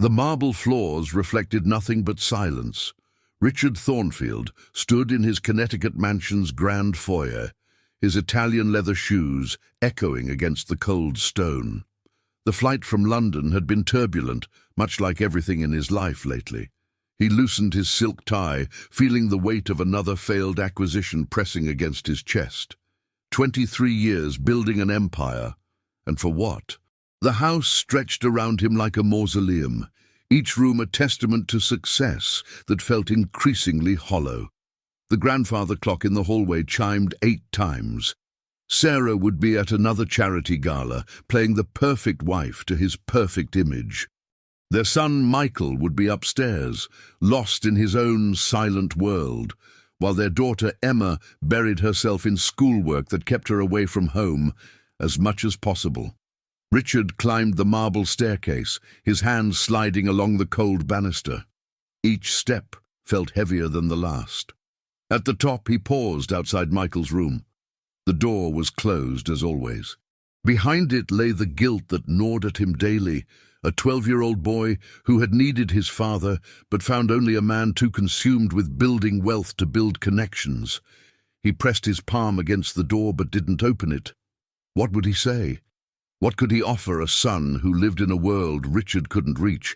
The marble floors reflected nothing but silence. Richard Thornfield stood in his Connecticut mansion's grand foyer, his Italian leather shoes echoing against the cold stone. The flight from London had been turbulent, much like everything in his life lately. He loosened his silk tie, feeling the weight of another failed acquisition pressing against his chest. 23 years building an empire. And for what? The house stretched around him like a mausoleum, each room a testament to success that felt increasingly hollow. The grandfather clock in the hallway chimed 8 times. Sarah would be at another charity gala, playing the perfect wife to his perfect image. Their son Michael would be upstairs, lost in his own silent world, while their daughter Emma buried herself in schoolwork that kept her away from home as much as possible. Richard climbed the marble staircase, his hands sliding along the cold banister. Each step felt heavier than the last. At the top, he paused outside Michael's room. The door was closed as always. Behind it lay the guilt that gnawed at him daily, a 12-year-old boy who had needed his father but found only a man too consumed with building wealth to build connections. He pressed his palm against the door but didn't open it. What would he say? What could he offer a son who lived in a world Richard couldn't reach?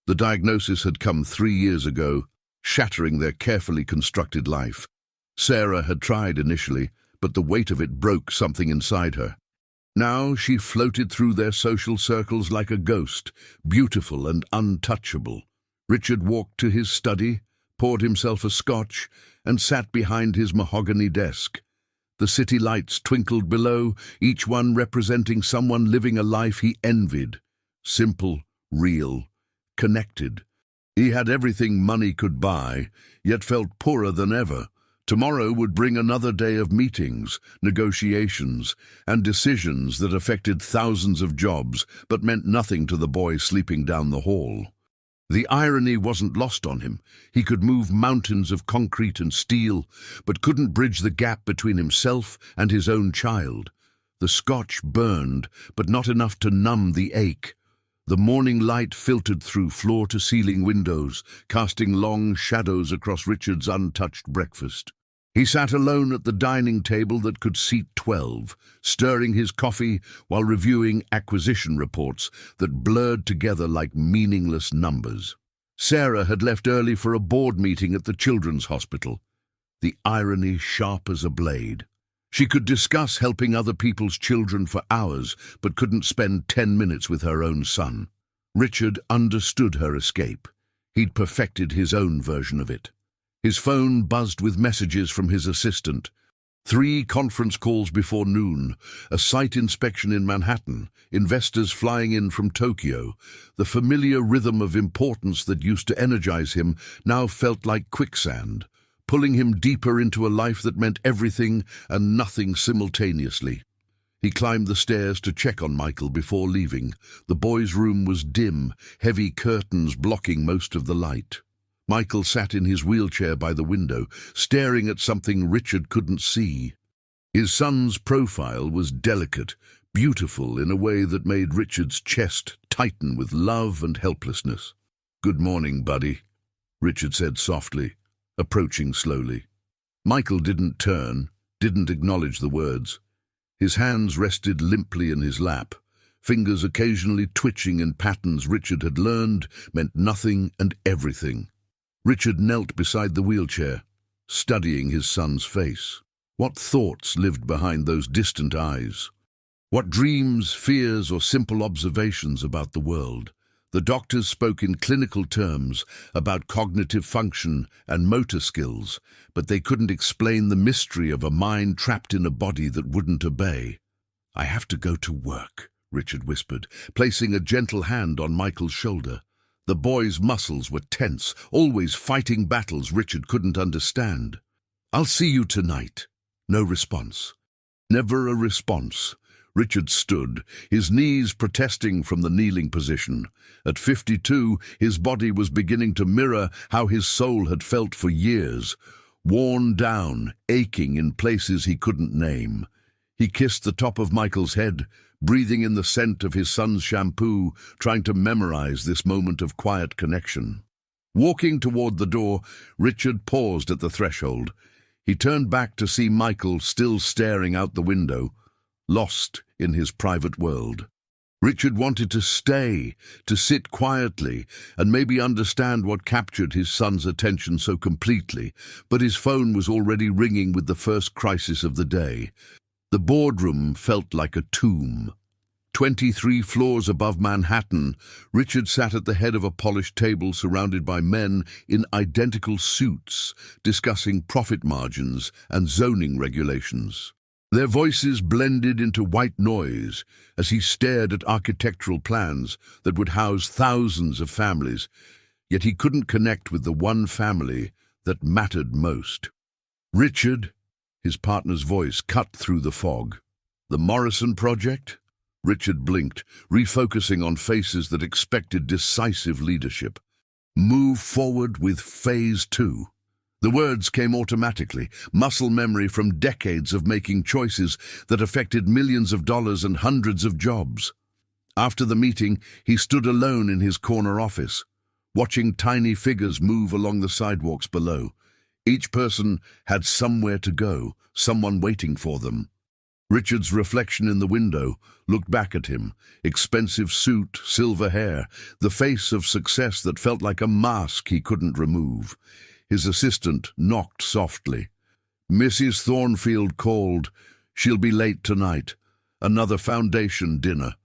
The diagnosis had come 3 years ago, shattering their carefully constructed life. Sarah had tried initially, but the weight of it broke something inside her. Now she floated through their social circles like a ghost, beautiful and untouchable. Richard walked to his study, poured himself a scotch, and sat behind his mahogany desk. The city lights twinkled below, each one representing someone living a life he envied. Simple, real, connected. He had everything money could buy, yet felt poorer than ever. Tomorrow would bring another day of meetings, negotiations, and decisions that affected thousands of jobs, but meant nothing to the boy sleeping down the hall. The irony wasn't lost on him. He could move mountains of concrete and steel, but couldn't bridge the gap between himself and his own child. The scotch burned, but not enough to numb the ache. The morning light filtered through floor-to-ceiling windows, casting long shadows across Richard's untouched breakfast. He sat alone at the dining table that could seat 12, stirring his coffee while reviewing acquisition reports that blurred together like meaningless numbers. Sarah had left early for a board meeting at the children's hospital, the irony sharp as a blade. She could discuss helping other people's children for hours, but couldn't spend 10 minutes with her own son. Richard understood her escape. He'd perfected his own version of it. His phone buzzed with messages from his assistant. 3 conference calls before noon, a site inspection in Manhattan, investors flying in from Tokyo. The familiar rhythm of importance that used to energize him now felt like quicksand, pulling him deeper into a life that meant everything and nothing simultaneously. He climbed the stairs to check on Michael before leaving. The boy's room was dim, heavy curtains blocking most of the light. Michael sat in his wheelchair by the window, staring at something Richard couldn't see. His son's profile was delicate, beautiful in a way that made Richard's chest tighten with love and helplessness. "Good morning, buddy," Richard said softly, approaching slowly. Michael didn't turn, didn't acknowledge the words. His hands rested limply in his lap, fingers occasionally twitching in patterns Richard had learned meant nothing and everything. Richard knelt beside the wheelchair, studying his son's face. What thoughts lived behind those distant eyes? What dreams, fears, or simple observations about the world? The doctors spoke in clinical terms about cognitive function and motor skills, but they couldn't explain the mystery of a mind trapped in a body that wouldn't obey. "I have to go to work," Richard whispered, placing a gentle hand on Michael's shoulder. The boy's muscles were tense, always fighting battles Richard couldn't understand. "I'll see you tonight." No response. Never a response. Richard stood, his knees protesting from the kneeling position. At 52, his body was beginning to mirror how his soul had felt for years, worn down, aching in places he couldn't name. He kissed the top of Michael's head, breathing in the scent of his son's shampoo, trying to memorize this moment of quiet connection. Walking toward the door, Richard paused at the threshold. He turned back to see Michael still staring out the window, lost in his private world. Richard wanted to stay, to sit quietly, and maybe understand what captured his son's attention so completely, but his phone was already ringing with the first crisis of the day. The boardroom felt like a tomb. 23 floors above Manhattan, Richard sat at the head of a polished table surrounded by men in identical suits, discussing profit margins and zoning regulations. Their voices blended into white noise as he stared at architectural plans that would house thousands of families, yet he couldn't connect with the one family that mattered most. "Richard," his partner's voice cut through the fog. "The Morrison Project?" Richard blinked, refocusing on faces that expected decisive leadership. "Move forward with Phase 2. The words came automatically, muscle memory from decades of making choices that affected millions of dollars and hundreds of jobs. After the meeting, he stood alone in his corner office, watching tiny figures move along the sidewalks below. Each person had somewhere to go, someone waiting for them. Richard's reflection in the window looked back at him, expensive suit, silver hair, the face of success that felt like a mask he couldn't remove. His assistant knocked softly. "Mrs. Thornfield called. She'll be late tonight. Another foundation dinner."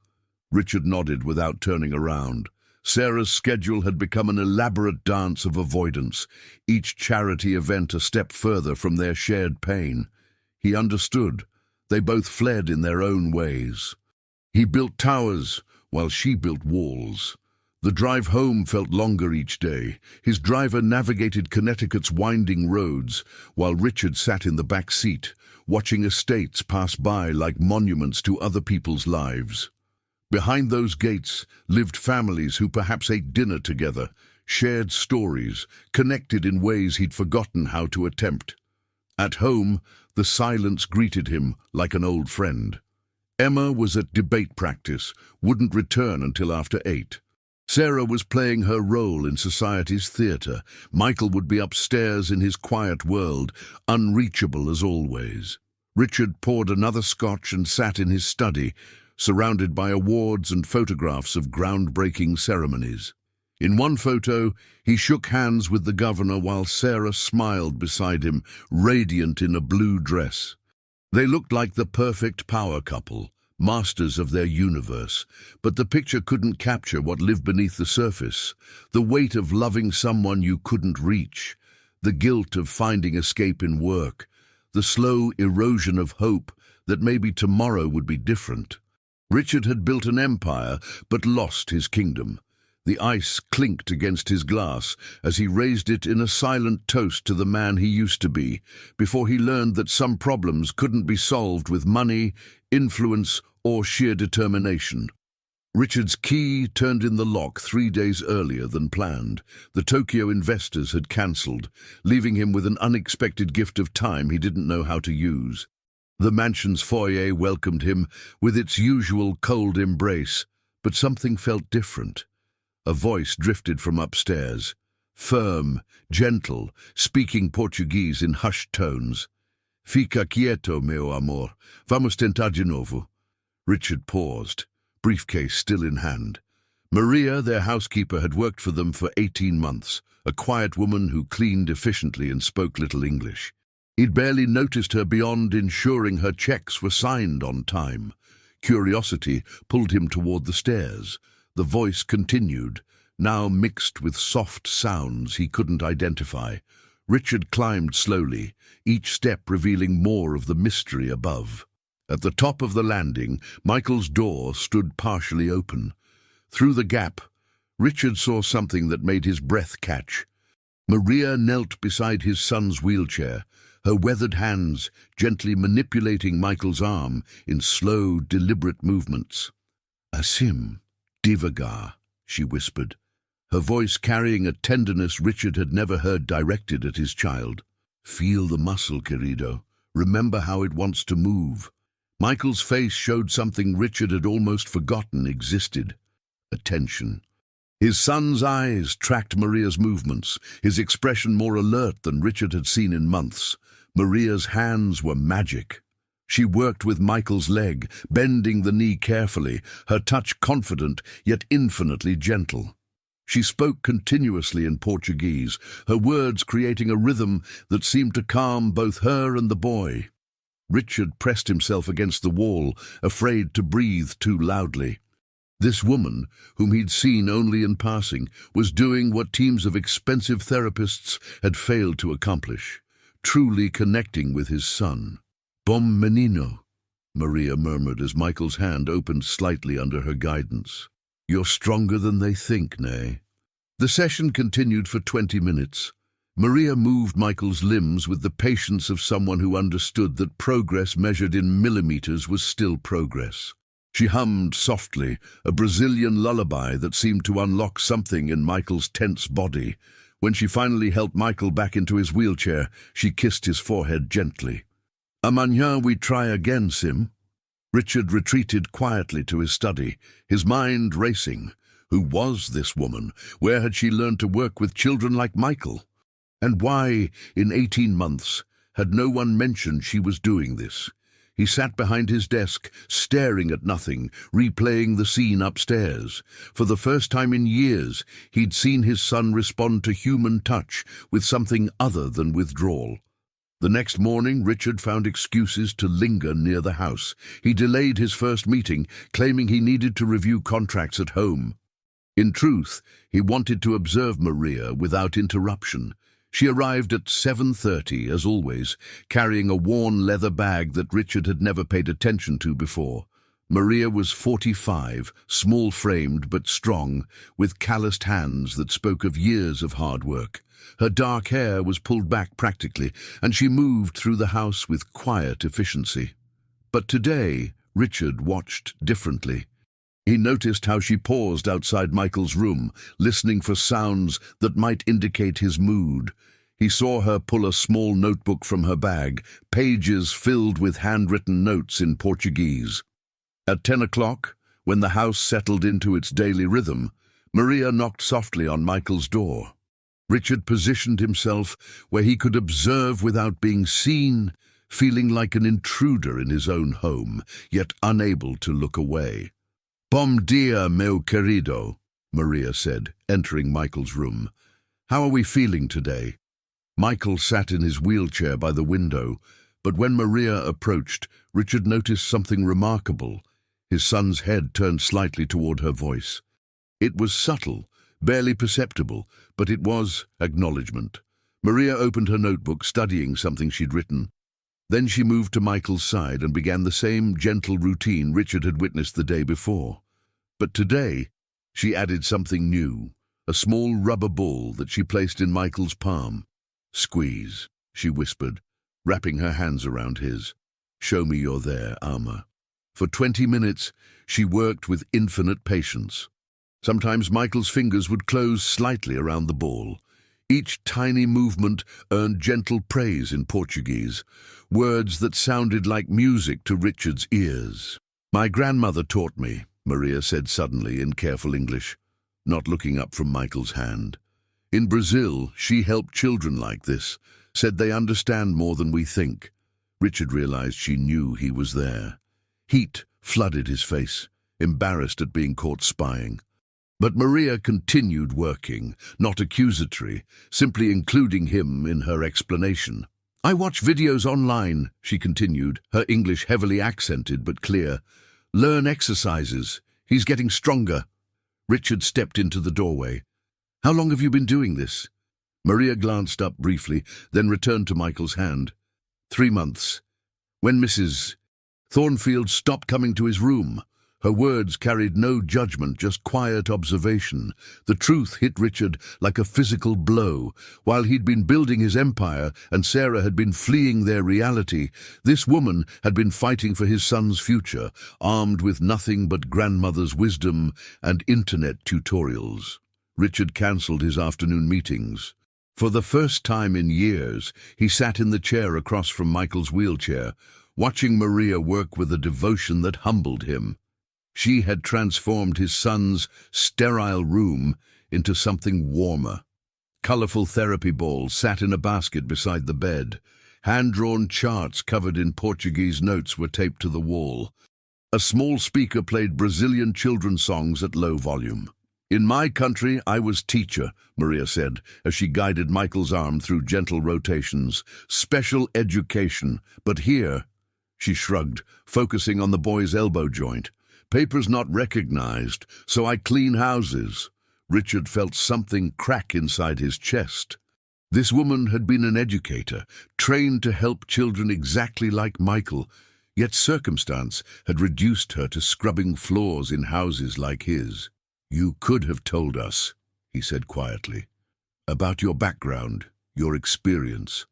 Richard nodded without turning around. Sarah's schedule had become an elaborate dance of avoidance, each charity event a step further from their shared pain. He understood. They both fled in their own ways. He built towers while she built walls. The drive home felt longer each day. His driver navigated Connecticut's winding roads, while Richard sat in the back seat, watching estates pass by like monuments to other people's lives. Behind those gates lived families who perhaps ate dinner together, shared stories, connected in ways he'd forgotten how to attempt. At home, the silence greeted him like an old friend. Emma was at debate practice, wouldn't return until after 8. Sarah was playing her role in society's theatre. Michael would be upstairs in his quiet world, unreachable as always. Richard poured another scotch and sat in his study, surrounded by awards and photographs of groundbreaking ceremonies. In one photo, he shook hands with the governor while Sarah smiled beside him, radiant in a blue dress. They looked like the perfect power couple, masters of their universe, but the picture couldn't capture what lived beneath the surface, the weight of loving someone you couldn't reach, the guilt of finding escape in work, the slow erosion of hope that maybe tomorrow would be different. Richard had built an empire, but lost his kingdom. The ice clinked against his glass as he raised it in a silent toast to the man he used to be, before he learned that some problems couldn't be solved with money, influence, or sheer determination. Richard's key turned in the lock 3 days earlier than planned. The Tokyo investors had cancelled, leaving him with an unexpected gift of time he didn't know how to use. The mansion's foyer welcomed him with its usual cold embrace, but something felt different. A voice drifted from upstairs, firm, gentle, speaking Portuguese in hushed tones. "Fica quieto, meu amor. Vamos tentar de novo." Richard paused, briefcase still in hand. Maria, their housekeeper, had worked for them for 18 months, a quiet woman who cleaned efficiently and spoke little English. He'd barely noticed her beyond ensuring her checks were signed on time. Curiosity pulled him toward the stairs. The voice continued, now mixed with soft sounds he couldn't identify. Richard climbed slowly, each step revealing more of the mystery above. At the top of the landing, Michael's door stood partially open. Through the gap, Richard saw something that made his breath catch. Maria knelt beside his son's wheelchair, her weathered hands gently manipulating Michael's arm in slow, deliberate movements. "Asim, devagar," she whispered, her voice carrying a tenderness Richard had never heard directed at his child. "Feel the muscle, querido. Remember how it wants to move." Michael's face showed something Richard had almost forgotten existed: attention. His son's eyes tracked Maria's movements, his expression more alert than Richard had seen in months. Maria's hands were magic. She worked with Michael's leg, bending the knee carefully, her touch confident yet infinitely gentle. She spoke continuously in Portuguese, her words creating a rhythm that seemed to calm both her and the boy. Richard pressed himself against the wall, afraid to breathe too loudly. This woman, whom he'd seen only in passing, was doing what teams of expensive therapists had failed to accomplish, truly connecting with his son. "Bom menino," Maria murmured as Michael's hand opened slightly under her guidance. "You're stronger than they think, Nay." The session continued for 20 minutes. Maria moved Michael's limbs with the patience of someone who understood that progress measured in millimeters was still progress. She hummed softly, a Brazilian lullaby that seemed to unlock something in Michael's tense body. When she finally helped Michael back into his wheelchair, she kissed his forehead gently. "Amanhã we try again, Sim." Richard retreated quietly to his study, his mind racing. Who was this woman? Where had she learned to work with children like Michael? And why, in 18 months, had no one mentioned she was doing this? He sat behind his desk, staring at nothing, replaying the scene upstairs. For the first time in years, he'd seen his son respond to human touch with something other than withdrawal. The next morning, Richard found excuses to linger near the house. He delayed his first meeting, claiming he needed to review contracts at home. In truth, he wanted to observe Maria without interruption. She arrived at 7:30, as always, carrying a worn leather bag that Richard had never paid attention to before. Maria was 45, small-framed but strong, with calloused hands that spoke of years of hard work. Her dark hair was pulled back practically, and she moved through the house with quiet efficiency. But today, Richard watched differently. He noticed how she paused outside Michael's room, listening for sounds that might indicate his mood. He saw her pull a small notebook from her bag, pages filled with handwritten notes in Portuguese. At 10 o'clock, when the house settled into its daily rhythm, Maria knocked softly on Michael's door. Richard positioned himself where he could observe without being seen, feeling like an intruder in his own home, yet unable to look away. "Bom dia, meu querido," Maria said, entering Michael's room. "How are we feeling today?" Michael sat in his wheelchair by the window, but when Maria approached, Richard noticed something remarkable. His son's head turned slightly toward her voice. It was subtle, barely perceptible, but it was acknowledgement. Maria opened her notebook, studying something she'd written. Then she moved to Michael's side and began the same gentle routine Richard had witnessed the day before. But today, she added something new, a small rubber ball that she placed in Michael's palm. "Squeeze," she whispered, wrapping her hands around his. "Show me you're there, Alma." For 20 minutes, she worked with infinite patience. Sometimes Michael's fingers would close slightly around the ball. Each tiny movement earned gentle praise in Portuguese, words that sounded like music to Richard's ears. "My grandmother taught me," Maria said suddenly in careful English, not looking up from Michael's hand. "In Brazil, she helped children like this, said they understand more than we think." Richard realized she knew he was there. Heat flooded his face, embarrassed at being caught spying. But Maria continued working, not accusatory, simply including him in her explanation. "I watch videos online," she continued, her English heavily accented but clear. "Learn exercises. He's getting stronger." Richard stepped into the doorway. "How long have you been doing this?" Maria glanced up briefly, then returned to Michael's hand. 3 months. When Mrs. Thornfield stopped coming to his room. Her words carried no judgment, just quiet observation. The truth hit Richard like a physical blow. While he'd been building his empire and Sarah had been fleeing their reality, this woman had been fighting for his son's future, armed with nothing but grandmother's wisdom and internet tutorials. Richard cancelled his afternoon meetings. For the first time in years, he sat in the chair across from Michael's wheelchair, watching Maria work with a devotion that humbled him. She had transformed his son's sterile room into something warmer. Colorful therapy balls sat in a basket beside the bed. Hand-drawn charts covered in Portuguese notes were taped to the wall. A small speaker played Brazilian children's songs at low volume. "In my country, I was teacher," Maria said, as she guided Michael's arm through gentle rotations. "Special education. But here," she shrugged, focusing on the boy's elbow joint, "papers not recognized, so I clean houses." Richard felt something crack inside his chest. This woman had been an educator, trained to help children exactly like Michael, yet circumstance had reduced her to scrubbing floors in houses like his. "You could have told us," he said quietly, "about your background, your experience."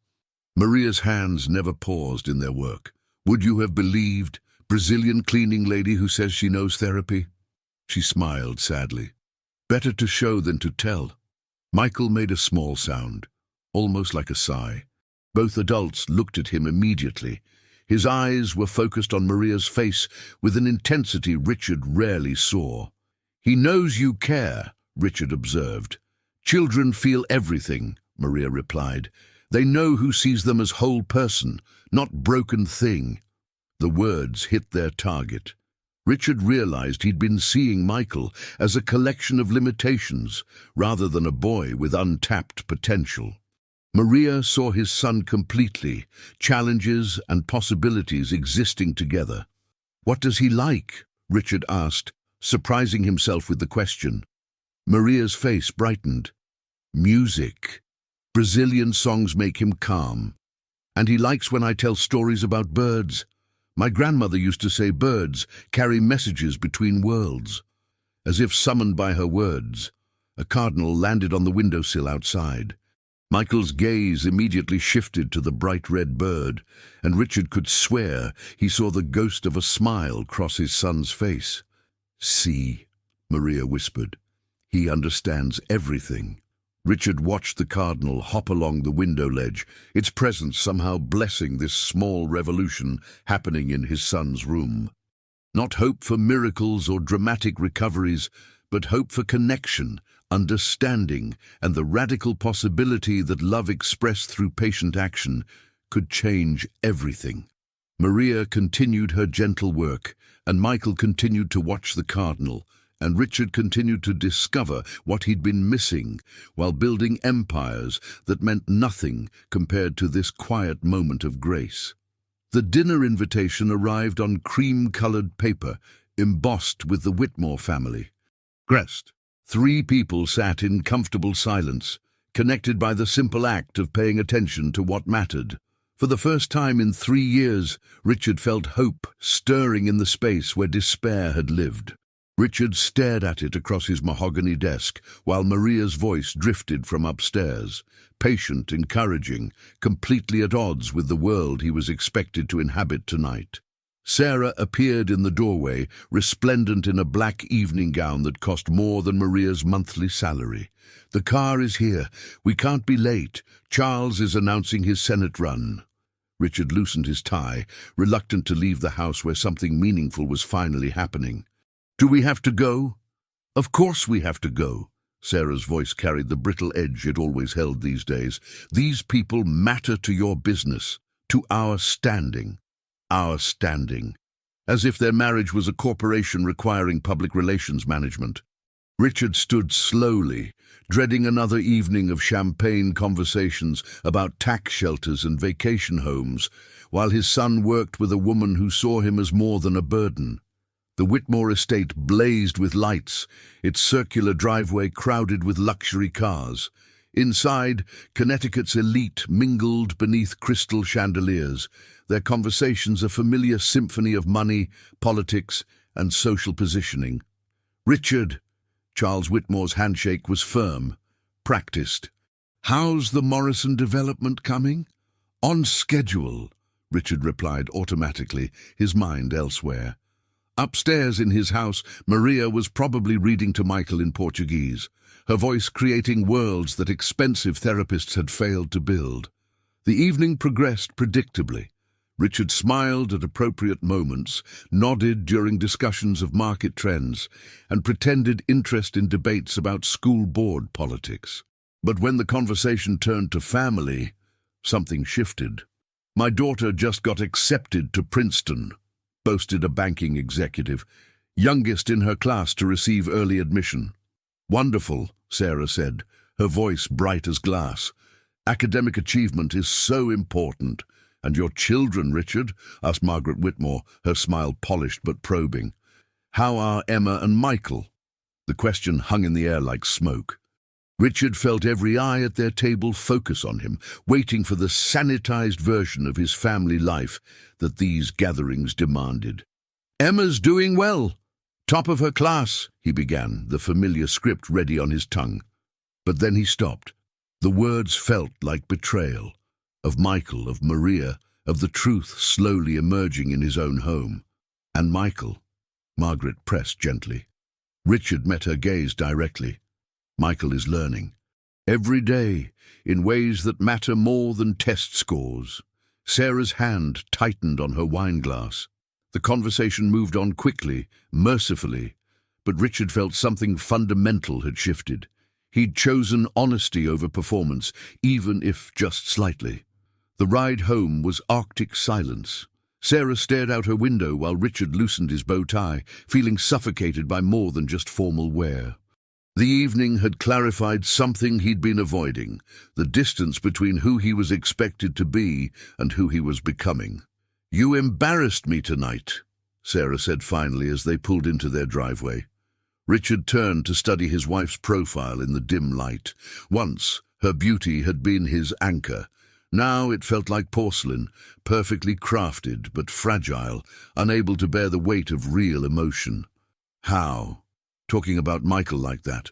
Maria's hands never paused in their work. "Would you have believed? Brazilian cleaning lady who says she knows therapy?" She smiled sadly. "Better to show than to tell." Michael made a small sound, almost like a sigh. Both adults looked at him immediately. His eyes were focused on Maria's face with an intensity Richard rarely saw. "He knows you care," Richard observed. "Children feel everything," Maria replied. "They know who sees them as whole person, not broken thing." The words hit their target. Richard realized he'd been seeing Michael as a collection of limitations rather than a boy with untapped potential. Maria saw his son completely, challenges and possibilities existing together. "What does he like?" Richard asked, surprising himself with the question. Maria's face brightened. "Music. Brazilian songs make him calm. And he likes when I tell stories about birds. My grandmother used to say birds carry messages between worlds." As if summoned by her words, a cardinal landed on the windowsill outside. Michael's gaze immediately shifted to the bright red bird, and Richard could swear he saw the ghost of a smile cross his son's face. "See," Maria whispered. "He understands everything." Richard watched the cardinal hop along the window ledge, its presence somehow blessing this small revolution happening in his son's room. Not hope for miracles or dramatic recoveries, but hope for connection, understanding, and the radical possibility that love expressed through patient action could change everything. Maria continued her gentle work, and Michael continued to watch the cardinal, and Richard continued to discover what he'd been missing while building empires that meant nothing compared to this quiet moment of grace. The dinner invitation arrived on cream-colored paper, embossed with the Whitmore family. Crest. 3 people sat in comfortable silence, connected by the simple act of paying attention to what mattered. For the first time in 3 years, Richard felt hope stirring in the space where despair had lived. Richard stared at it across his mahogany desk, while Maria's voice drifted from upstairs, patient, encouraging, completely at odds with the world he was expected to inhabit tonight. Sarah appeared in the doorway, resplendent in a black evening gown that cost more than Maria's monthly salary. "The car is here. We can't be late. Charles is announcing his Senate run." Richard loosened his tie, reluctant to leave the house where something meaningful was finally happening. "Do we have to go?" "Of course we have to go." Sarah's voice carried the brittle edge it always held these days. "These people matter to your business, to our standing." Our standing. As if their marriage was a corporation requiring public relations management. Richard stood slowly, dreading another evening of champagne conversations about tax shelters and vacation homes, while his son worked with a woman who saw him as more than a burden. The Whitmore estate blazed with lights, its circular driveway crowded with luxury cars. Inside, Connecticut's elite mingled beneath crystal chandeliers, their conversations a familiar symphony of money, politics, and social positioning. "Richard," Charles Whitmore's handshake was firm, practiced. "How's the Morrison development coming?" "On schedule," Richard replied automatically, his mind elsewhere. Upstairs in his house, Maria was probably reading to Michael in Portuguese, her voice creating worlds that expensive therapists had failed to build. The evening progressed predictably. Richard smiled at appropriate moments, nodded during discussions of market trends, and pretended interest in debates about school board politics. But when the conversation turned to family, something shifted. "My daughter just got accepted to Princeton," boasted a banking executive, youngest in her class to receive early admission. "Wonderful," Sarah said, her voice bright as glass. "Academic achievement is so important." "And your children, Richard?" asked Margaret Whitmore, her smile polished but probing. "How are Emma and Michael?" The question hung in the air like smoke. Richard felt every eye at their table focus on him, waiting for the sanitized version of his family life that these gatherings demanded. "Emma's doing well. Top of her class," he began, the familiar script ready on his tongue. But then he stopped. The words felt like betrayal. Of Michael, of Maria, of the truth slowly emerging in his own home. "And Michael?" Margaret pressed gently. Richard met her gaze directly. "Michael is learning. Every day, in ways that matter more than test scores." Sarah's hand tightened on her wineglass. The conversation moved on quickly, mercifully, but Richard felt something fundamental had shifted. He'd chosen honesty over performance, even if just slightly. The ride home was Arctic silence. Sarah stared out her window while Richard loosened his bow tie, feeling suffocated by more than just formal wear. The evening had clarified something he'd been avoiding, the distance between who he was expected to be and who he was becoming. "You embarrassed me tonight," Sarah said finally as they pulled into their driveway. Richard turned to study his wife's profile in the dim light. Once, her beauty had been his anchor. Now it felt like porcelain, perfectly crafted but fragile, unable to bear the weight of real emotion. How? Talking about Michael like that?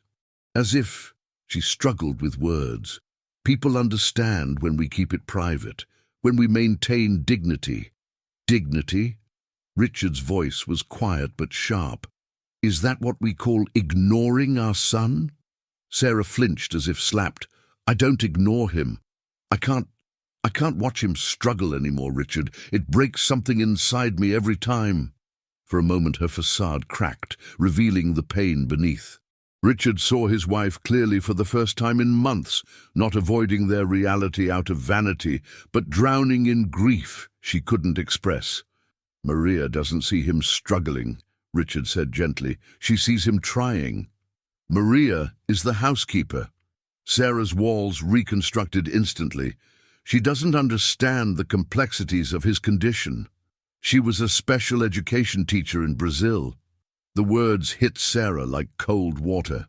As if she struggled with words. People understand when we keep it private, when we maintain dignity. Dignity? Richard's voice was quiet but sharp. Is that what we call ignoring our son? Sarah flinched as if slapped. "I don't ignore him. I can't watch him struggle anymore, Richard. It breaks something inside me every time." For a moment her facade cracked, revealing the pain beneath. Richard saw his wife clearly for the first time in months, not avoiding their reality out of vanity, but drowning in grief she couldn't express. "Maria doesn't see him struggling," Richard said gently. "She sees him trying." "Maria is the housekeeper." Sarah's walls reconstructed instantly. "She doesn't understand the complexities of his condition. She was a special education teacher in Brazil." The words hit Sarah like cold water.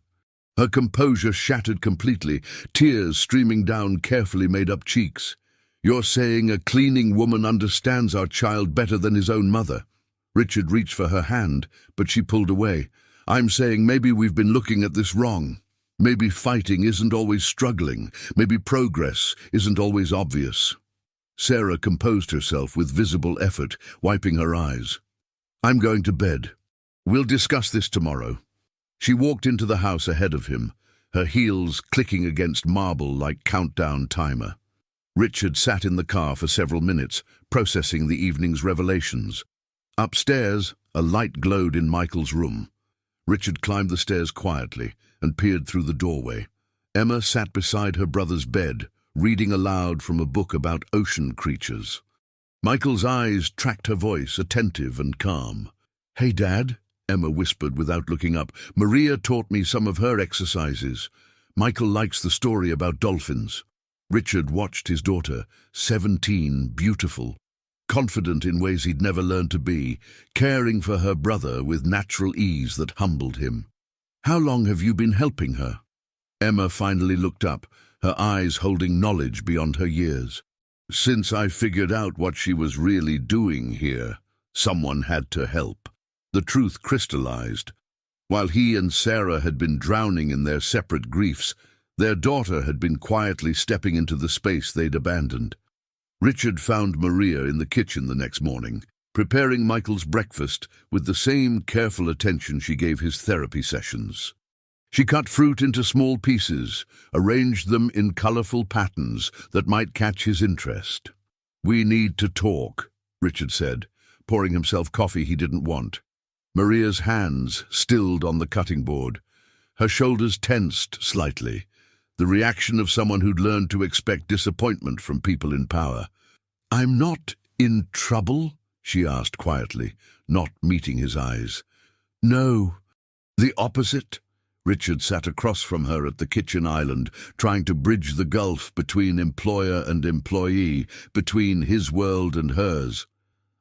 Her composure shattered completely, tears streaming down carefully made-up cheeks. "You're saying a cleaning woman understands our child better than his own mother?" Richard reached for her hand, but she pulled away. "I'm saying maybe we've been looking at this wrong. Maybe fighting isn't always struggling. Maybe progress isn't always obvious." Sarah composed herself with visible effort, wiping her eyes. "I'm going to bed. We'll discuss this tomorrow." She walked into the house ahead of him, her heels clicking against marble like countdown timer. Richard sat in the car for several minutes, processing the evening's revelations. Upstairs, a light glowed in Michael's room. Richard climbed the stairs quietly and peered through the doorway. Emma sat beside her brother's bed, reading aloud from a book about ocean creatures. Michael's eyes tracked her voice, attentive and calm. "Hey, Dad," Emma whispered without looking up. "Maria taught me some of her exercises. Michael likes the story about dolphins." Richard watched his daughter, 17, beautiful, confident in ways he'd never learned to be, caring for her brother with natural ease that humbled him. "How long have you been helping her?" Emma finally looked up, her eyes holding knowledge beyond her years. "Since I figured out what she was really doing here, someone had to help." The truth crystallized. While he and Sarah had been drowning in their separate griefs, their daughter had been quietly stepping into the space they'd abandoned. Richard found Maria in the kitchen the next morning, preparing Michael's breakfast with the same careful attention she gave his therapy sessions. She cut fruit into small pieces, arranged them in colorful patterns that might catch his interest. "We need to talk," Richard said, pouring himself coffee he didn't want. Maria's hands stilled on the cutting board. Her shoulders tensed slightly, the reaction of someone who'd learned to expect disappointment from people in power. "I'm not in trouble?" she asked quietly, not meeting his eyes. "No, the opposite." Richard sat across from her at the kitchen island, trying to bridge the gulf between employer and employee, between his world and hers.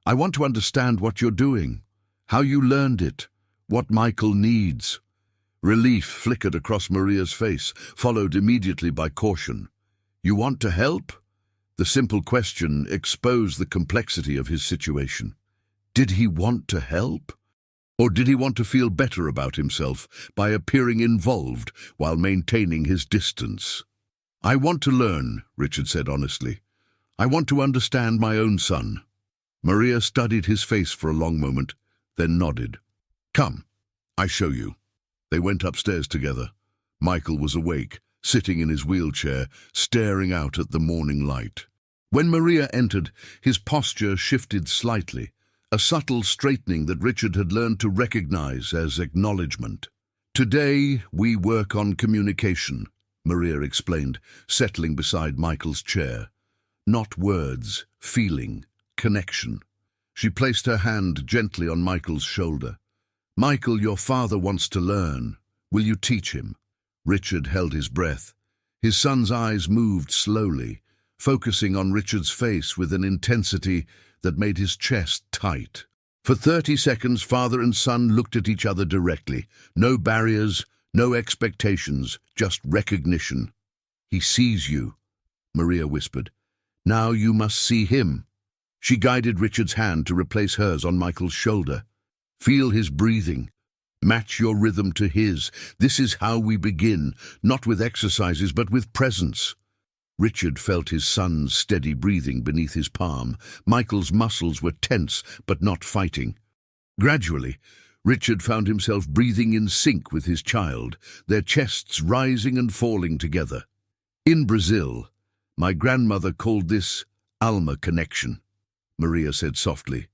"I want to understand what you're doing, how you learned it, what Michael needs." Relief flickered across Maria's face, followed immediately by caution. "You want to help?" The simple question exposed the complexity of his situation. Did he want to help? Or did he want to feel better about himself by appearing involved while maintaining his distance? "I want to learn," Richard said honestly. "I want to understand my own son." Maria studied his face for a long moment, then nodded. "Come, I show you." They went upstairs together. Michael was awake, sitting in his wheelchair, staring out at the morning light. When Maria entered, his posture shifted slightly, a subtle straightening that Richard had learned to recognize as acknowledgement. "Today we work on communication," Maria explained, settling beside Michael's chair. "Not words, feeling, connection." She placed her hand gently on Michael's shoulder. "Michael, your father wants to learn. Will you teach him?" Richard held his breath. His son's eyes moved slowly, focusing on Richard's face with an intensity that made his chest tight. For 30 seconds, father and son looked at each other directly. No barriers, no expectations, just recognition. "He sees you," Maria whispered. "Now you must see him." She guided Richard's hand to replace hers on Michael's shoulder. "Feel his breathing. Match your rhythm to his. This is how we begin, not with exercises, but with presence." Richard felt his son's steady breathing beneath his palm. Michael's muscles were tense, but not fighting. Gradually, Richard found himself breathing in sync with his child, their chests rising and falling together. "In Brazil, my grandmother called this alma connection," Maria said softly.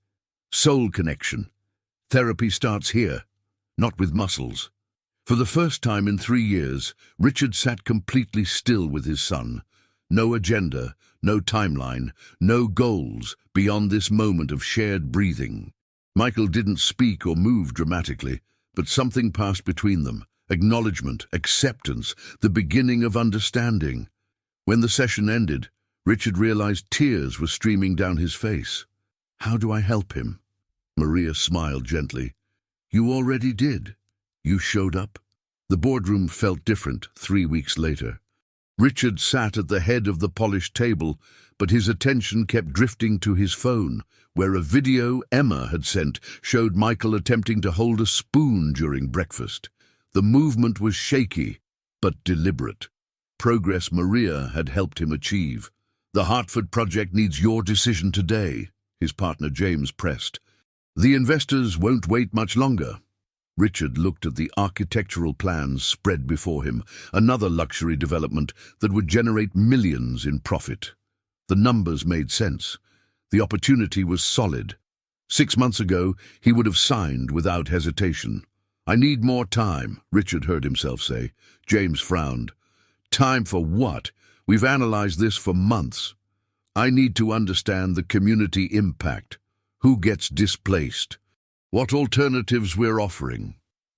"Soul connection. Therapy starts here, not with muscles." For the first time in 3 years, Richard sat completely still with his son. No agenda, no timeline, no goals beyond this moment of shared breathing. Michael didn't speak or move dramatically, but something passed between them. Acknowledgement, acceptance, the beginning of understanding. When the session ended, Richard realized tears were streaming down his face. "How do I help him?" Maria smiled gently. "You already did. You showed up." The boardroom felt different 3 weeks later. Richard sat at the head of the polished table, but his attention kept drifting to his phone, where a video Emma had sent showed Michael attempting to hold a spoon during breakfast. The movement was shaky, but deliberate. Progress Maria had helped him achieve. "The Hartford project needs your decision today," his partner James pressed. "The investors won't wait much longer." Richard looked at the architectural plans spread before him, another luxury development that would generate millions in profit. The numbers made sense. The opportunity was solid. 6 months ago, he would have signed without hesitation. "I need more time," Richard heard himself say. James frowned. "Time for what? We've analyzed this for months." "I need to understand the community impact. Who gets displaced? What alternatives we're offering."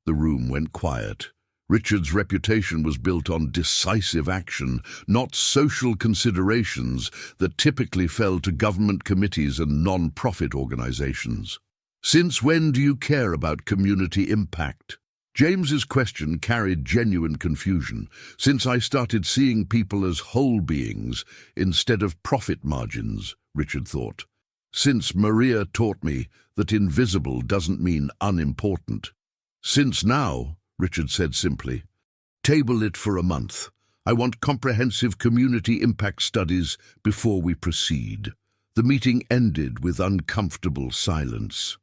The room went quiet. Richard's reputation was built on decisive action, not social considerations that typically fell to government committees and non-profit organizations. "Since when do you care about community impact?" James's question carried genuine confusion. "Since I started seeing people as whole beings instead of profit margins," Richard thought. "Since Maria taught me that invisible doesn't mean unimportant." "Since now," Richard said simply. "Table it for a month. I want comprehensive community impact studies before we proceed." The meeting ended with uncomfortable silence.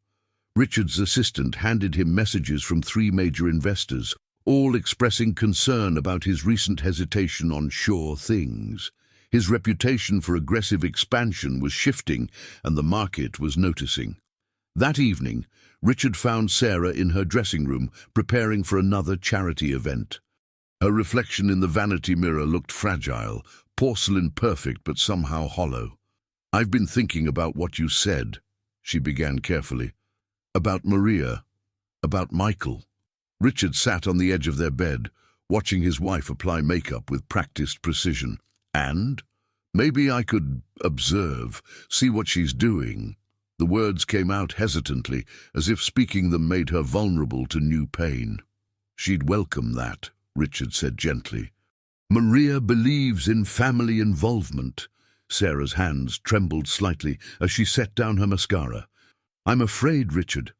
Richard's assistant handed him messages from 3 major investors, all expressing concern about his recent hesitation on sure things. His reputation for aggressive expansion was shifting, and the market was noticing. That evening, Richard found Sarah in her dressing room, preparing for another charity event. Her reflection in the vanity mirror looked fragile, porcelain perfect but somehow hollow. "I've been thinking about what you said," she began carefully. "About Maria, about Michael." Richard sat on the edge of their bed, watching his wife apply makeup with practiced precision. "And? Maybe I could observe, see what she's doing." The words came out hesitantly, as if speaking them made her vulnerable to new pain. "She'd welcome that," Richard said gently. "Maria believes in family involvement." Sarah's hands trembled slightly as she set down her mascara. "I'm afraid, Richard.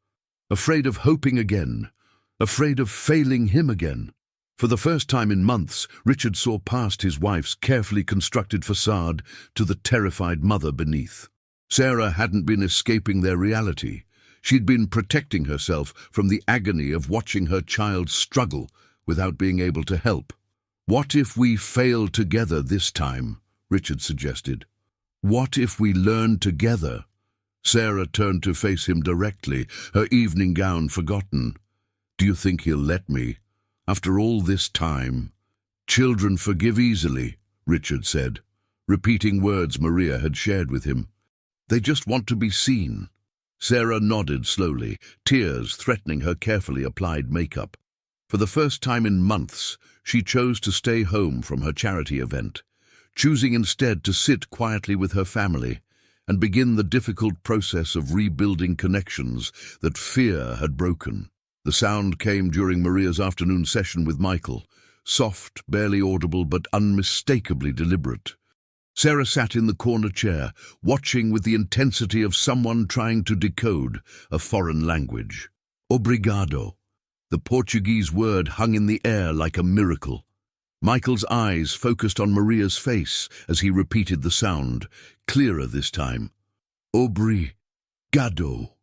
Afraid of hoping again. Afraid of failing him again." For the first time in months, Richard saw past his wife's carefully constructed facade to the terrified mother beneath. Sarah hadn't been escaping their reality. She'd been protecting herself from the agony of watching her child struggle without being able to help. "What if we fail together this time?" Richard suggested. "What if we learn together?" Sarah turned to face him directly, her evening gown forgotten. "Do you think he'll let me? After all this time?" "Children forgive easily," Richard said, repeating words Maria had shared with him. "They just want to be seen." Sarah nodded slowly, tears threatening her carefully applied makeup. For the first time in months, she chose to stay home from her charity event, choosing instead to sit quietly with her family and begin the difficult process of rebuilding connections that fear had broken. The sound came during Maria's afternoon session with Michael, soft, barely audible, but unmistakably deliberate. Sarah sat in the corner chair, watching with the intensity of someone trying to decode a foreign language. "Obrigado." The Portuguese word hung in the air like a miracle. Michael's eyes focused on Maria's face as he repeated the sound, clearer this time. "Obrigado."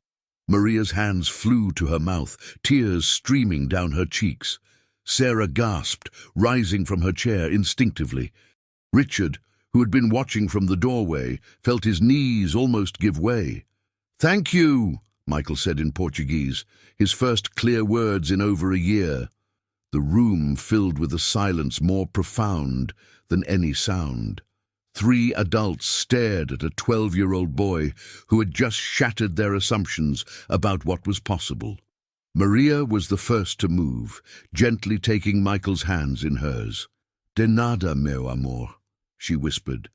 Maria's hands flew to her mouth, tears streaming down her cheeks. Sarah gasped, rising from her chair instinctively. Richard, who had been watching from the doorway, felt his knees almost give way. "Thank you," Michael said in Portuguese, his first clear words in over a year. The room filled with a silence more profound than any sound. 3 adults stared at a 12-year-old boy who had just shattered their assumptions about what was possible. Maria was the first to move, gently taking Michael's hands in hers. "De nada, meu amor," she whispered.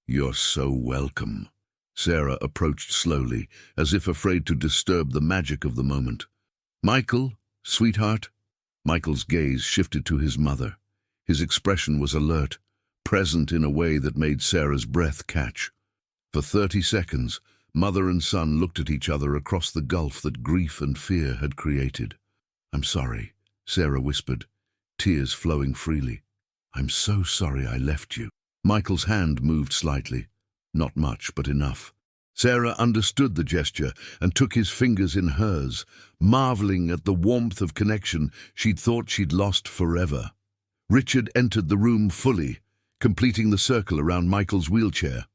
"You're so welcome." Sarah approached slowly, as if afraid to disturb the magic of the moment. "Michael, sweetheart." Michael's gaze shifted to his mother. His expression was alert, present in a way that made Sarah's breath catch. For 30 seconds, mother and son looked at each other across the gulf that grief and fear had created. "I'm sorry," Sarah whispered, tears flowing freely. "I'm so sorry I left you." Michael's hand moved slightly. Not much, but enough. Sarah understood the gesture and took his fingers in hers, marveling at the warmth of connection she'd thought she'd lost forever. Richard entered the room fully, completing the circle around Michael's wheelchair.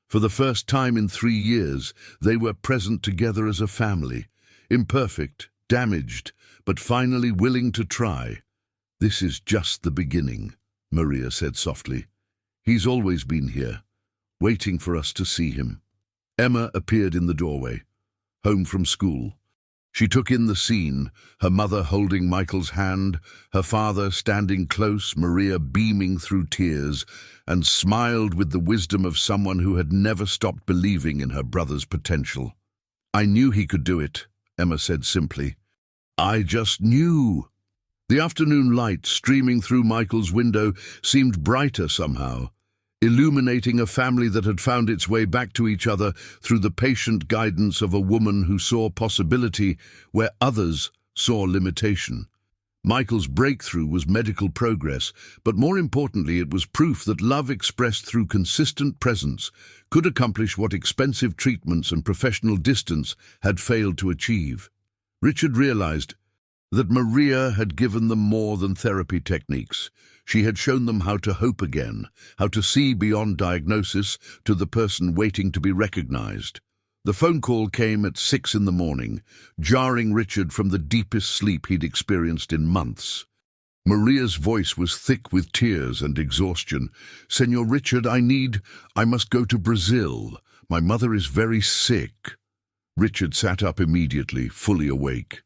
For the first time in 3 years, they were present together as a family, imperfect, damaged, but finally willing to try. "This is just the beginning," Maria said softly. "He's always been here, waiting for us to see him." Emma appeared in the doorway, home from school. She took in the scene, her mother holding Michael's hand, her father standing close, Maria beaming through tears, and smiled with the wisdom of someone who had never stopped believing in her brother's potential. "I knew he could do it," Emma said simply. "I just knew." The afternoon light streaming through Michael's window seemed brighter somehow, illuminating a family that had found its way back to each other through the patient guidance of a woman who saw possibility where others saw limitation. Michael's breakthrough was medical progress, but more importantly it was proof that love expressed through consistent presence could accomplish what expensive treatments and professional distance had failed to achieve. Richard realized that Maria had given them more than therapy techniques. She had shown them how to hope again, how to see beyond diagnosis to the person waiting to be recognized. The phone call came at 6 in the morning, jarring Richard from the deepest sleep he'd experienced in months. Maria's voice was thick with tears and exhaustion. "Senor Richard, I must go to Brazil. My mother is very sick." Richard sat up immediately, fully awake.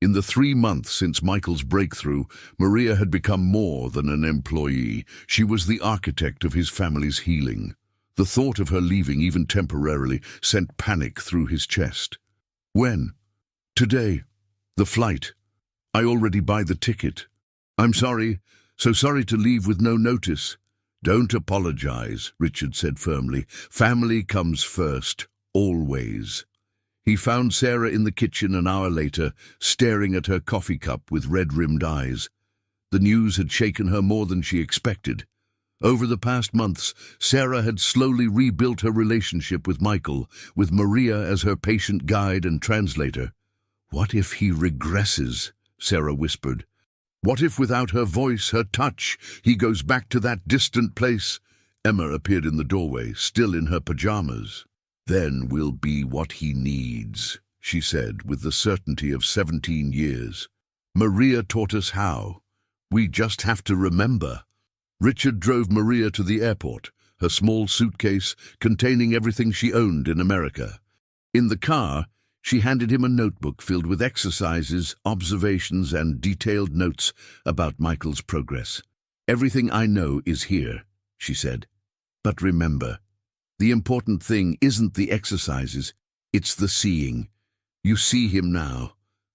In the 3 months since Michael's breakthrough, Maria had become more than an employee. She was the architect of his family's healing. The thought of her leaving, even temporarily, sent panic through his chest. "When?" "Today. The flight. I already buy the ticket." "I'm sorry, so sorry to leave with no notice." "Don't apologize," Richard said firmly. "Family comes first, always." He found Sarah in the kitchen an hour later, staring at her coffee cup with red-rimmed eyes. The news had shaken her more than she expected. Over the past months, Sarah had slowly rebuilt her relationship with Michael, with Maria as her patient guide and translator. "What if he regresses?" Sarah whispered. "What if without her voice, her touch, he goes back to that distant place?" Emma appeared in the doorway, still in her pajamas. "Then we'll be what he needs," she said, with the certainty of 17 years. "Maria taught us how. We just have to remember." Richard drove Maria to the airport, her small suitcase containing everything she owned in America. In the car, she handed him a notebook filled with exercises, observations, and detailed notes about Michael's progress. "Everything I know is here," she said. "But remember, the important thing isn't the exercises, it's the seeing. You see him now.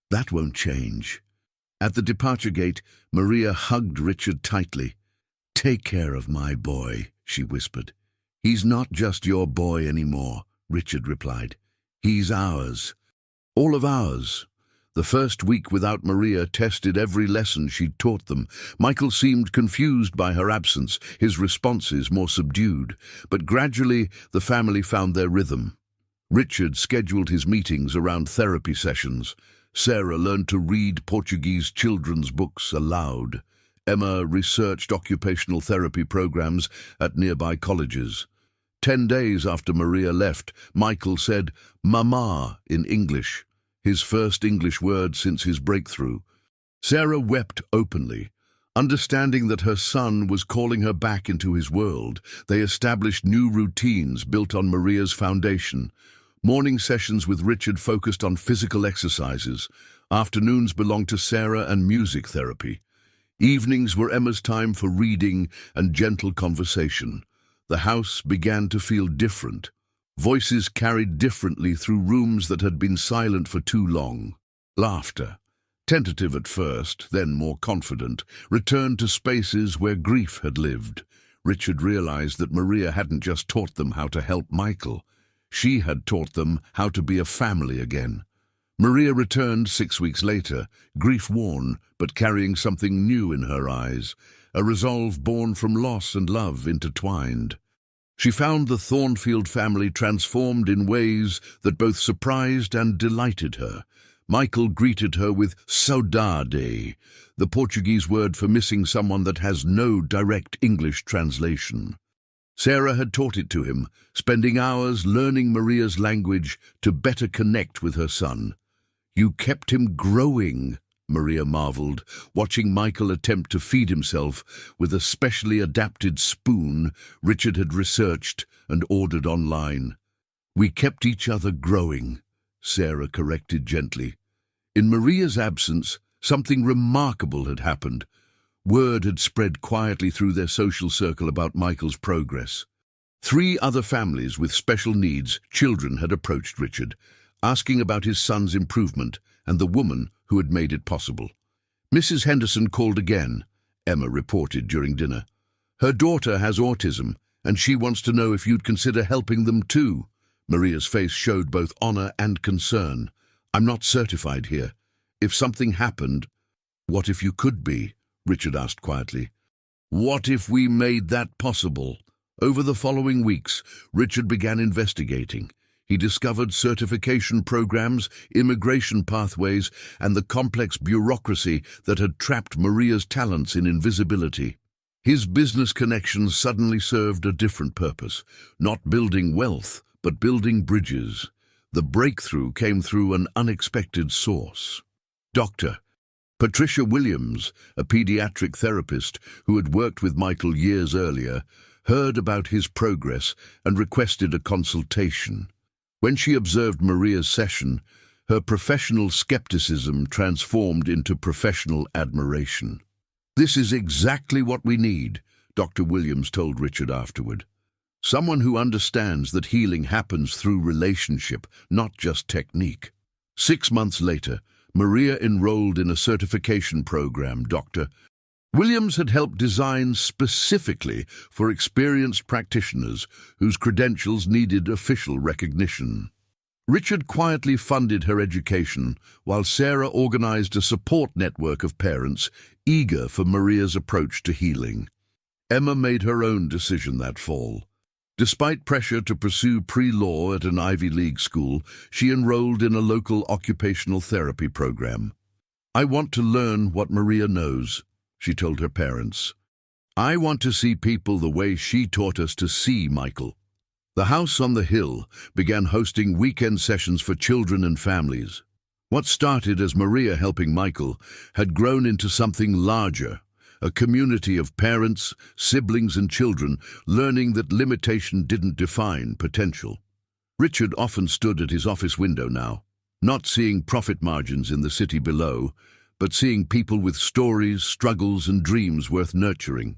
That won't change." At the departure gate, Maria hugged Richard tightly. "Take care of my boy," she whispered. "He's not just your boy anymore," Richard replied. "He's ours. All of ours." The first week without Maria tested every lesson she'd taught them. Michael seemed confused by her absence, his responses more subdued. But gradually, the family found their rhythm. Richard scheduled his meetings around therapy sessions. Sarah learned to read Portuguese children's books aloud. Emma researched occupational therapy programs at nearby colleges. 10 days after Maria left, Michael said, "Mama," in English, his first English word since his breakthrough. Sarah wept openly. Understanding that her son was calling her back into his world, they established new routines built on Maria's foundation. Morning sessions with Richard focused on physical exercises. Afternoons belonged to Sarah and music therapy. Evenings were Emma's time for reading and gentle conversation. The house began to feel different. Voices carried differently through rooms that had been silent for too long. Laughter, tentative at first, then more confident, returned to spaces where grief had lived. Richard realized that Maria hadn't just taught them how to help Michael. She had taught them how to be a family again. Maria returned 6 weeks later, grief-worn, but carrying something new in her eyes, a resolve born from loss and love intertwined. She found the Thornfield family transformed in ways that both surprised and delighted her. Michael greeted her with saudade, the Portuguese word for missing someone that has no direct English translation. Sarah had taught it to him, spending hours learning Maria's language to better connect with her son. "You kept him growing," Maria marveled, watching Michael attempt to feed himself with a specially adapted spoon Richard had researched and ordered online. "We kept each other growing," Sarah corrected gently. In Maria's absence, something remarkable had happened. Word had spread quietly through their social circle about Michael's progress. 3 other families with special needs, children, had approached Richard, asking about his son's improvement and the woman who had made it possible. "Mrs. Henderson called again," Emma reported during dinner. "Her daughter has autism, and she wants to know if you'd consider helping them too." Maria's face showed both honor and concern. "I'm not certified here. If something happened—" "What if you could be?" Richard asked quietly. "What if we made that possible?" Over the following weeks, Richard began investigating. He discovered certification programs, immigration pathways, and the complex bureaucracy that had trapped Maria's talents in invisibility. His business connections suddenly served a different purpose, not building wealth, but building bridges. The breakthrough came through an unexpected source. Dr. Patricia Williams, a pediatric therapist who had worked with Michael years earlier, heard about his progress and requested a consultation. When she observed Maria's session, her professional skepticism transformed into professional admiration. "This is exactly what we need," Dr. Williams told Richard afterward. "Someone who understands that healing happens through relationship, not just technique." 6 months later, Maria enrolled in a certification program Dr. Williams had helped design specifically for experienced practitioners whose credentials needed official recognition. Richard quietly funded her education, while Sarah organized a support network of parents eager for Maria's approach to healing. Emma made her own decision that fall. Despite pressure to pursue pre-law at an Ivy League school, she enrolled in a local occupational therapy program. "I want to learn what Maria knows," she told her parents. "I want to see people the way she taught us to see Michael." The house on the hill began hosting weekend sessions for children and families. What started as Maria helping Michael had grown into something larger, a community of parents, siblings and children learning that limitation didn't define potential. Richard often stood at his office window now, not seeing profit margins in the city below, but seeing people with stories, struggles and dreams worth nurturing.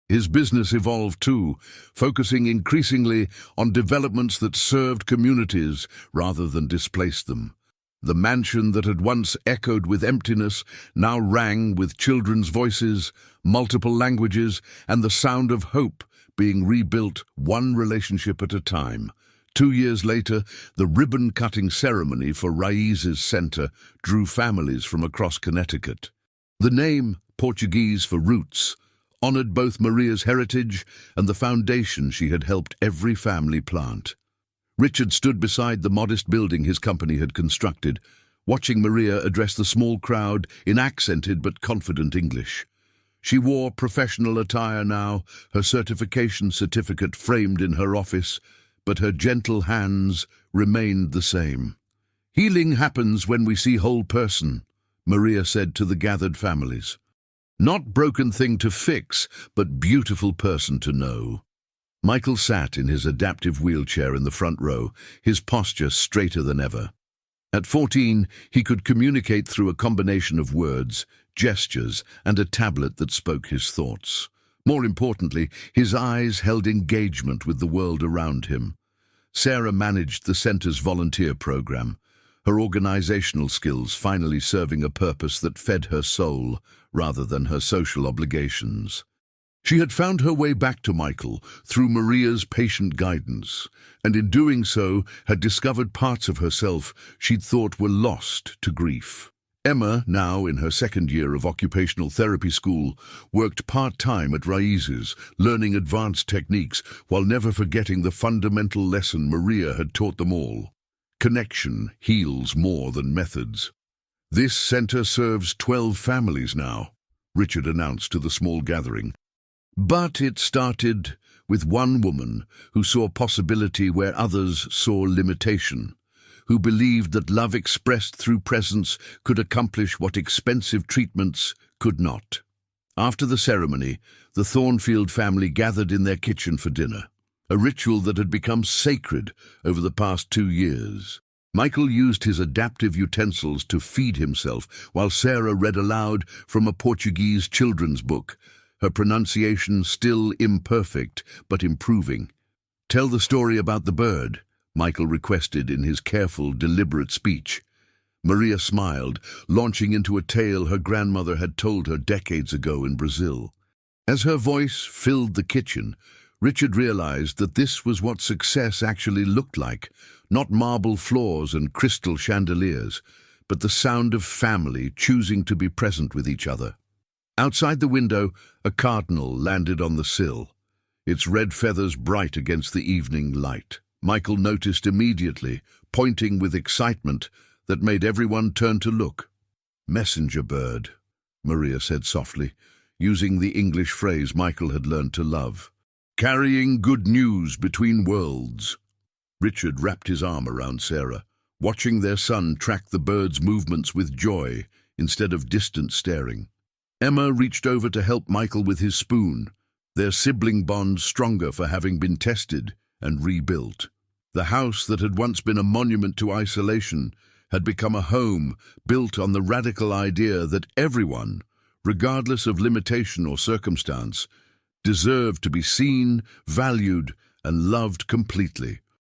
His business evolved too, focusing increasingly on developments that served communities rather than displaced them. The mansion that had once echoed with emptiness now rang with children's voices, multiple languages, and the sound of hope being rebuilt one relationship at a time. 2 years later, the ribbon-cutting ceremony for Raízes Center drew families from across Connecticut. The name, Portuguese for roots, honored both Maria's heritage and the foundation she had helped every family plant. Richard stood beside the modest building his company had constructed, watching Maria address the small crowd in accented but confident English. She wore professional attire now, her certification certificate framed in her office, but her gentle hands remained the same. "Healing happens when we see whole person," Maria said to the gathered families. "Not broken thing to fix, but beautiful person to know." Michael sat in his adaptive wheelchair in the front row, his posture straighter than ever. At 14, he could communicate through a combination of words, gestures, and a tablet that spoke his thoughts. More importantly, his eyes held engagement with the world around him. Sarah managed the center's volunteer program, her organizational skills finally serving a purpose that fed her soul rather than her social obligations. She had found her way back to Michael through Maria's patient guidance, and in doing so had discovered parts of herself she'd thought were lost to grief. Emma, now in her second year of occupational therapy school, worked part-time at Raízes, learning advanced techniques while never forgetting the fundamental lesson Maria had taught them all. Connection heals more than methods. "This center serves 12 families now," Richard announced to the small gathering. But it started with one woman who saw possibility where others saw limitation, who believed that love expressed through presence could accomplish what expensive treatments could not. After the ceremony, the Thornfield family gathered in their kitchen for dinner, a ritual that had become sacred over the past 2 years. Michael used his adaptive utensils to feed himself, while Sarah read aloud from a Portuguese children's book, her pronunciation still imperfect but improving. "Tell the story about the bird," Michael requested in his careful, deliberate speech. Maria smiled, launching into a tale her grandmother had told her decades ago in Brazil. As her voice filled the kitchen, Richard realized that this was what success actually looked like, not marble floors and crystal chandeliers, but the sound of family choosing to be present with each other. Outside the window, a cardinal landed on the sill, its red feathers bright against the evening light. Michael noticed immediately, pointing with excitement that made everyone turn to look. "Messenger bird," Maria said softly, using the English phrase Michael had learned to love. "Carrying good news between worlds." Richard wrapped his arm around Sarah, watching their son track the bird's movements with joy instead of distant staring. Emma reached over to help Michael with his spoon, their sibling bond stronger for having been tested and rebuilt. The house that had once been a monument to isolation had become a home built on the radical idea that everyone, regardless of limitation or circumstance, deserved to be seen, valued, and loved completely.